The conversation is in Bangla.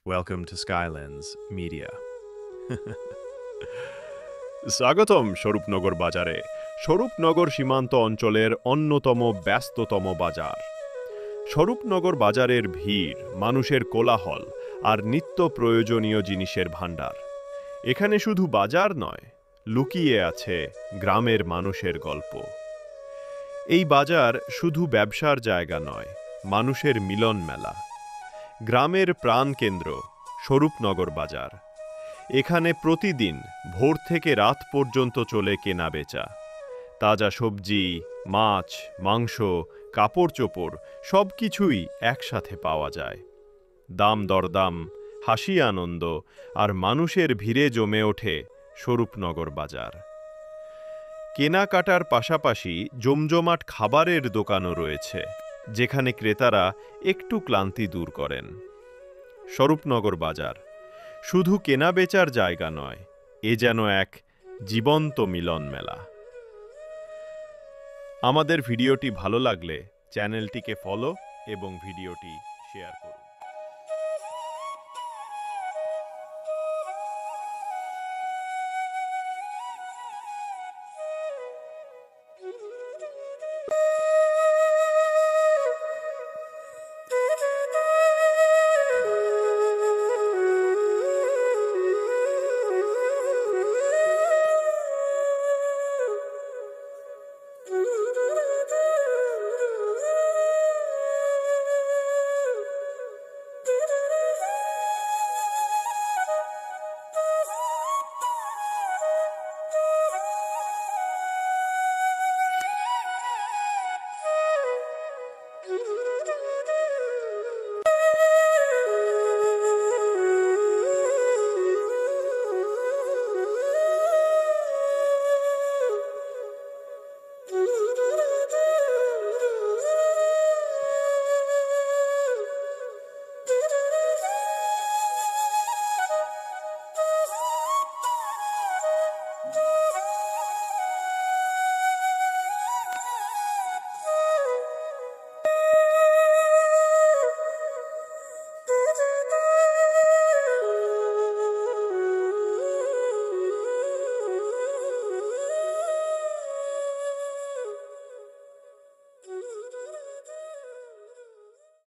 Welcome to Skylens Media. স্বাগতম স্বরূপনগর বাজারে। স্বরূপনগর সীমান্ত অঞ্চলের অন্যতম ব্যস্ততম বাজার। স্বরূপনগর বাজারের ভিড়, মানুষের কোলাহল আর নিত্য প্রয়োজনীয় জিনিসের ভাণ্ডার। এখানে শুধু বাজার নয়, লুকিয়ে আছে গ্রামের মানুষের গল্প। এই বাজার শুধু ব্যবসার জায়গা নয়, মানুষের মিলন মেলা। গ্রামের প্রাণকেন্দ্র স্বরূপনগর বাজার। এখানে প্রতিদিন ভোর থেকে রাত পর্যন্ত চলে কেনাবেচা। তাজা সবজি, মাছ, মাংস, কাপড় চোপড় সব কিছুই একসাথে পাওয়া যায়। দাম দরদাম, হাসি আনন্দ আর মানুষের ভিড়ে জমে ওঠে স্বরূপনগর বাজার। কেনাকাটার পাশাপাশি জমজমাট খাবারের দোকানও রয়েছে, যেখানে ক্রেতারা একটু ক্লান্তি দূর করেন। স্বরূপনগর বাজার শুধু কেনাবেচার জায়গা নয়, এ যেন এক জীবন্ত মিলন মেলা। আমাদের ভিডিওটি ভালো লাগলে চ্যানেলটিকে ফলো এবং ভিডিওটি শেয়ার করুন।